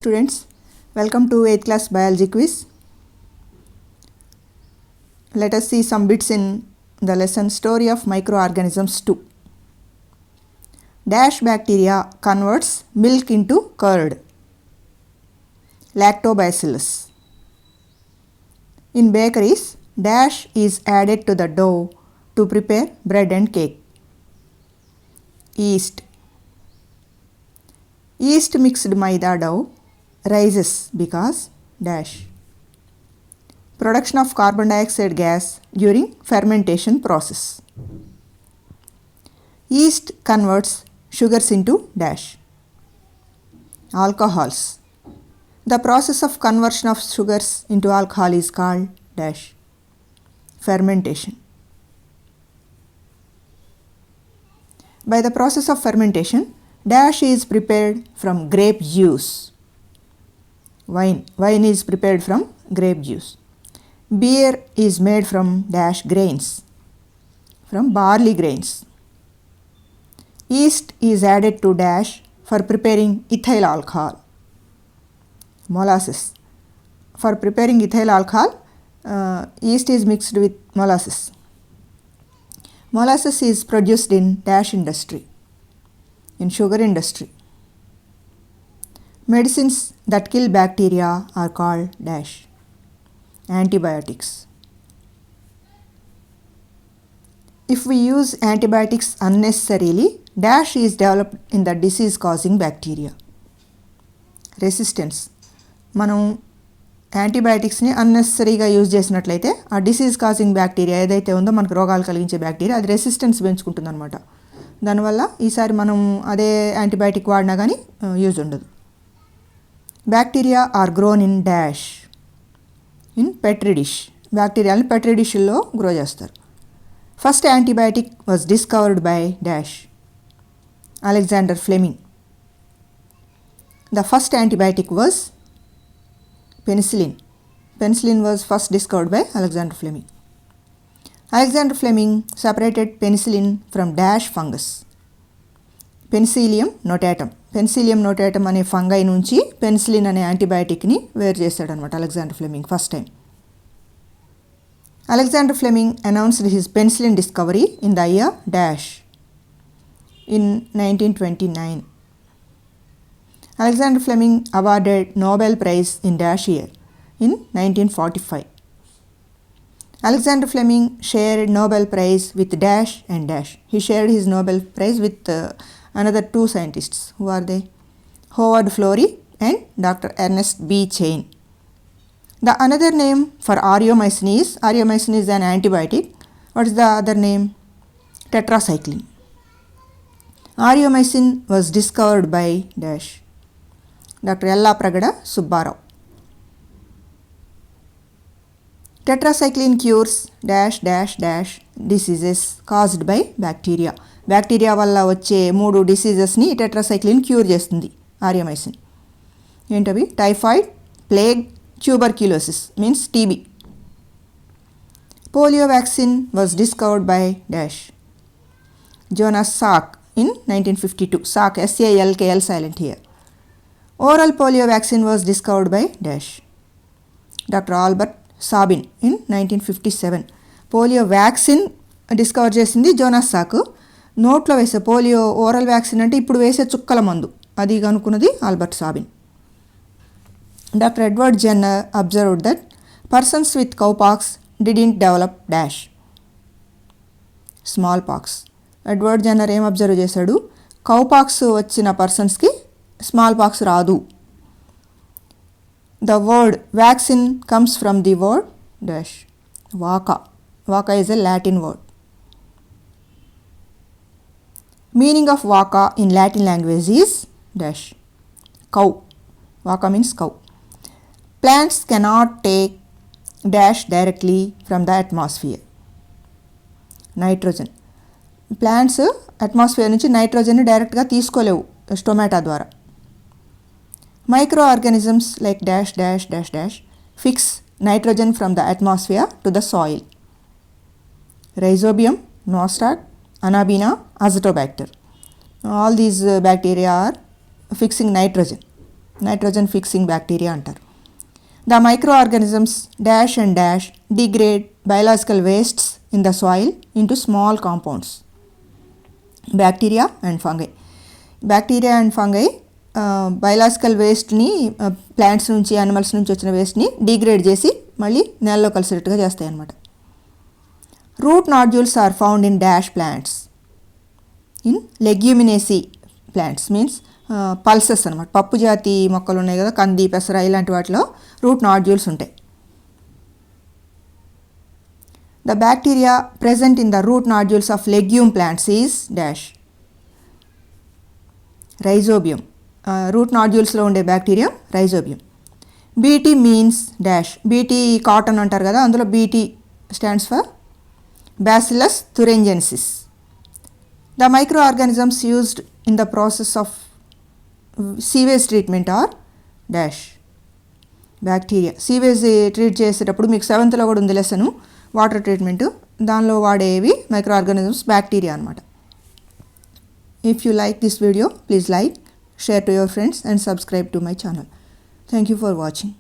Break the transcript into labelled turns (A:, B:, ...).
A: Students, welcome to 8th class biology quiz. Let us see some bits in the lesson Story of Microorganisms 2. Dash bacteria converts milk into curd. Lactobacillus. In bakeries, dash is added to the dough to prepare bread and cake. Yeast. Yeast mixed maida dough rises because dash. Production of carbon dioxide gas during fermentation process. Yeast converts sugars into dash. Alcohols. The process of conversion of sugars into alcohol is called dash. Fermentation. By the process of fermentation, dash is prepared from grape juice. Wine is prepared from grape juice. Beer is made from dash grains, from barley grains. Yeast is added to dash for preparing ethyl alcohol. Molasses. For preparing ethyl alcohol, yeast is mixed with molasses. Molasses is produced in dash industry, in sugar industry. Medicines that kill bacteria are called dash. Antibiotics. If we use antibiotics unnecessarily, dash is developed in the disease causing bacteria. Resistance. మనం యాంటీబయాటిక్స్ని అన్నెసరీగా use చేసినట్లయితే ఆ disease causing bacteria ఏదైతే ఉందో మనకు రోగాలు కలిగించే bacteria అది resistance పెంచుకుంటుంది అనమాట. దానివల్ల ఈసారి మనం అదే యాంటీబయాటిక్ వాడినా కానీ యూజ్ ఉండదు. Bacteria are grown in dash. In petri dish. బ్యాక్టీరియాలను పెట్రీ డిష్లో గ్రో చేస్తారు. First antibiotic was discovered by dash. Alexander Fleming. The first antibiotic was penicillin. Penicillin was first discovered by Alexander Fleming. Alexander Fleming separated penicillin from dash fungus. Penicillium notatum. Penicillium notatum అనే fungi నుంచి penicillin అనే యాంటీబయాటిక్ని వేరు చేశాడు అనమాట Alexander Fleming first time. Alexander Fleming announced his penicillin discovery in the year dash in 1929. Alexander Fleming awarded Nobel Prize in dash year in 1945. Alexander Fleming shared Nobel Prize with dash and dash. He shared his Nobel Prize with another two scientists. Who are they? Howard Florey and Dr. Ernest B. Chain. The another name for aureomycin is an antibiotic. What is the other name? Tetracycline. Aureomycin was discovered by dash. Dr. Yallapragada Subbarao. Tetracycline cures dash dash dash diseases caused by bacteria. Bacteria వల్ల వచ్చే 3 డిసీజెస్ని tetracycline cure చేస్తుంది aureomycin. ఏంటవి? Typhoid, plague, tuberculosis means TB. Polio vaccine was discovered by dash. Jonas Salk in 1952. Salk SALKL silent here. Oral polio vaccine was discovered by dash. Dr. Albert Sabin in 1957. Polio vaccine discover చేసింది Jonas సాక్. నోట్లో వేసే polio oral vaccine అంటే ఇప్పుడు వేసే చుక్కల మందు, అది కనుక్కున్నది Albert Sabin. Doctor Edward Jenner observed that persons with cowpox didn't develop dash. Smallpox. Edward Jenner ఏం అబ్జర్వ్ చేశాడు? కౌపాక్స్ వచ్చిన పర్సన్స్కి స్మాల్ పాక్స్ రాదు. The word vaccine comes from the word dash. Vacca. Vacca is a Latin word. Meaning of vacca in Latin language is dash. Cow. Vacca means cow. Plants cannot take dash directly from the atmosphere. Nitrogen. Plants atmosphere నుంచి నైట్రోజన్ని డైరెక్ట్గా తీసుకోలేవు stomata ద్వారా. Microorganisms like dash dash dash dash fix nitrogen from the atmosphere to the soil. Rhizobium, Nostoc, Anabaena, Azotobacter. All these bacteria are fixing nitrogen. Nitrogen fixing bacteria అంటారు. The microorganisms dash and dash degrade biological wastes in the soil into small compounds. Bacteria and fungi. Bacteria and fungi biological వేస్ట్ని plants నుంచి animals నుంచి వచ్చిన వేస్ట్ని degrade చేసి మళ్ళీ నేలలో కలిసేటట్టుగా చేస్తాయి అన్నమాట. Root nodules are found in dash plants in Leguminosae plants means pulses అనమాట. పప్పు జాతి మొక్కలు ఉన్నాయి కదా, కంది, పెసర ఇలాంటి వాటిలో రూట్ నాడ్యూల్స్ ఉంటాయి. The bacteria present in the root nodules of legume plants is dash rhizobium. Root నాడ్యూల్స్లో ఉండే bacteria rhizobium. BT means dash. BT cotton అంటారు కదా, అందులో BT stands for Bacillus thuringiensis. The microorganisms used in the process of sewage treatment are dash bacteria. Sewage treat చేసేటప్పుడు మీకు 7th కూడా ఉంది lesson, water treatment. దానిలో వాడేవి microorganisms bacteria అనమాట. If you like this video, please like, share to your friends and subscribe to my channel. Thank you for watching.